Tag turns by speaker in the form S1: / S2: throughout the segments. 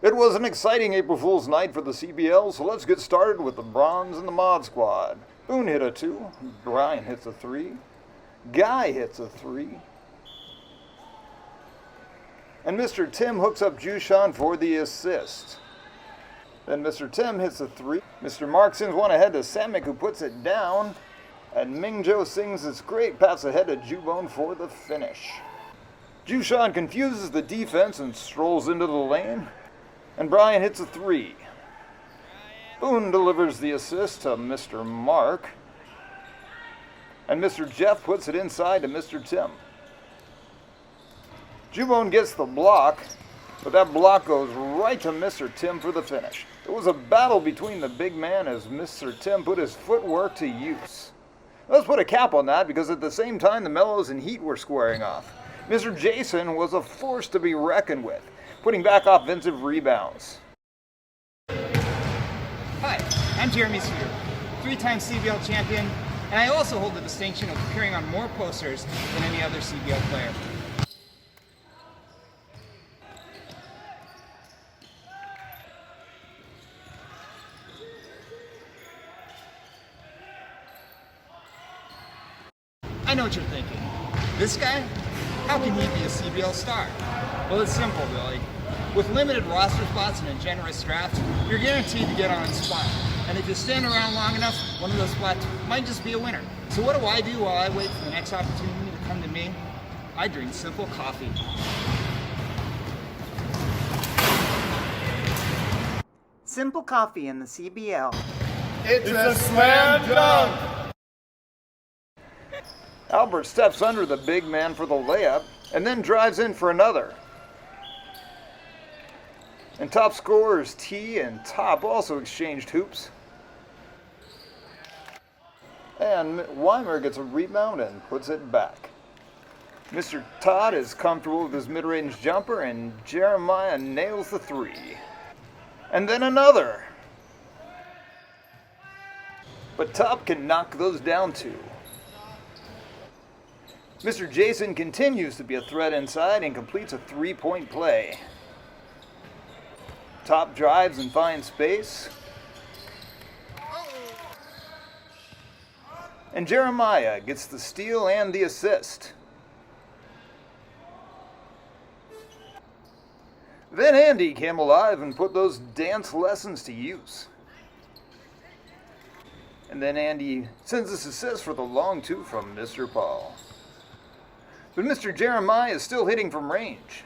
S1: It was an exciting April Fool's night for the CBL, so let's get started with the Bronze and the Mod Squad. Boone hit a 2, Brian hits a 3, Guy hits a 3, and Mr. Tim hooks up Jushan for the assist. Then Mr. Tim hits a 3, Mr. Mark sends one ahead to Samek, who puts it down, and Mingjo sings this great pass ahead to Jubone for the finish. Jushan confuses the defense and strolls into the lane, and Brian hits a 3. Boone delivers the assist to Mr. Mark, and Mr. Jeff puts it inside to Mr. Tim. Jubone gets the block, but that block goes right to Mr. Tim for the finish. It was a battle between the big man as Mr. Tim put his footwork to use. Let's put a cap on that because at the same time the Mellows and Heat were squaring off. Mr. Jason was a force to be reckoned with, putting back offensive rebounds.
S2: Hi, I'm Jeremy Seager, 3-time CBL champion, and I also hold the distinction of appearing on more posters than any other CBL player. I know what you're thinking. This guy? How can he be a CBL star? Well, it's simple, really. With limited roster spots and a generous draft, you're guaranteed to get on a spot. And if you stand around long enough, one of those spots might just be a winner. So what do I do while I wait for the next opportunity to come to me? I drink simple coffee.
S3: Simple coffee in the CBL.
S4: It's a slam dunk!
S1: Albert steps under the big man for the layup and then drives in for another. And top scorers T and Top also exchanged hoops. And Weimer gets a rebound and puts it back. Mr. Todd is comfortable with his mid-range jumper and Jeremiah nails the 3. And then another. But Top can knock those down too. Mr. Jason continues to be a threat inside and completes a 3-point play. Top drives and finds space. And Jeremiah gets the steal and the assist. Then Andy came alive and put those dance lessons to use. And then Andy sends this assist for the long 2 from Mr. Paul. But Mr. Jeremiah is still hitting from range.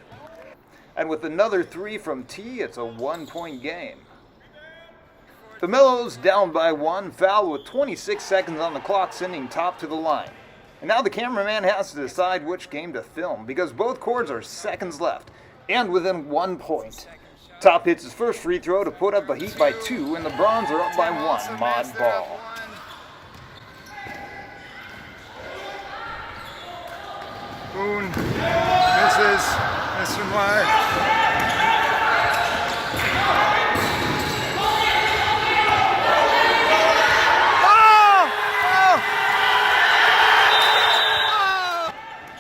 S1: And with another 3 from T, it's a 1-point game. The Mellows down by 1, foul with 26 seconds on the clock, sending Top to the line. And now the cameraman has to decide which game to film because both quarters are seconds left and within 1 point. Top hits his first free throw to put up the Heat by 2, and the Bronze are up by 1. Mod ball.
S4: Boone misses Mr. Mark.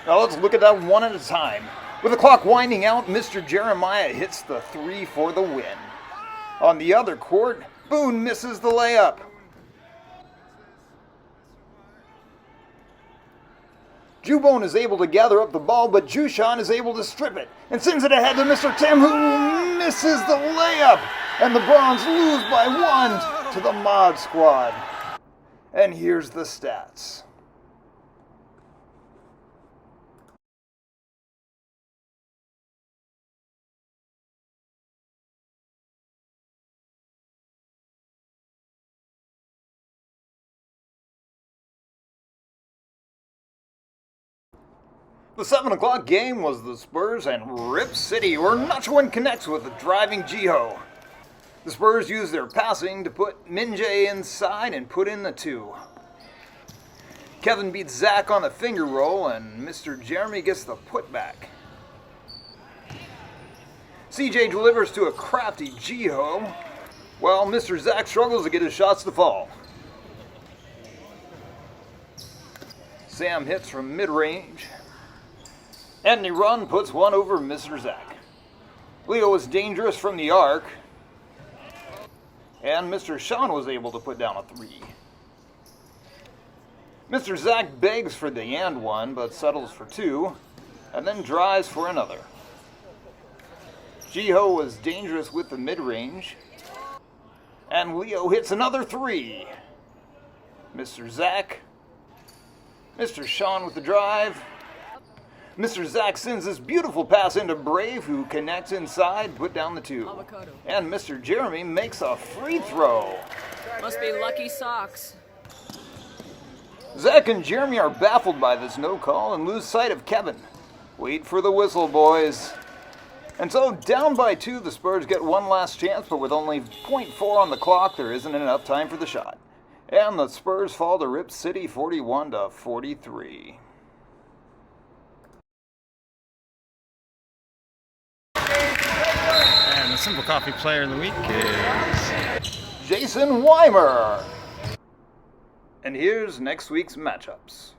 S1: Now let's look at that one at a time. With the clock winding out, Mr. Jeremiah hits the 3 for the win. On the other court, Boone misses the layup. Jubone is able to gather up the ball, but Jushan is able to strip it and sends it ahead to Mr. Tim, who misses the layup. And the Bronze lose by 1 to the Mod Squad. And here's the stats. The 7 o'clock game was the Spurs and Rip City, where Nachoin connects with the driving Jiho. The Spurs use their passing to put Minjae inside and put in the 2. Kevin beats Zach on the finger roll, and Mr. Jeremy gets the putback. CJ delivers to a crafty Jiho, while Mr. Zach struggles to get his shots to fall. Sam hits from mid-range. Anthony Run puts one over Mr. Zach. Leo was dangerous from the arc. And Mr. Sean was able to put down a 3. Mr. Zach begs for the and one, but settles for 2, and then drives for another. Jiho was dangerous with the mid-range, and Leo hits another 3. Mr. Zach, Mr. Sean with the drive. Mr. Zach sends this beautiful pass into Brave, who connects inside, put down the 2. And Mr. Jeremy makes a free throw.
S5: Must be lucky socks.
S1: Zach and Jeremy are baffled by this no call and lose sight of Kevin. Wait for the whistle, boys. And so, down by 2, the Spurs get one last chance, but with only 0.4 on the clock, there isn't enough time for the shot. And the Spurs fall to Rip City 41-43.
S2: And the Simple Coffee Player of the Week is
S1: Jason Weimer. And here's next week's matchups.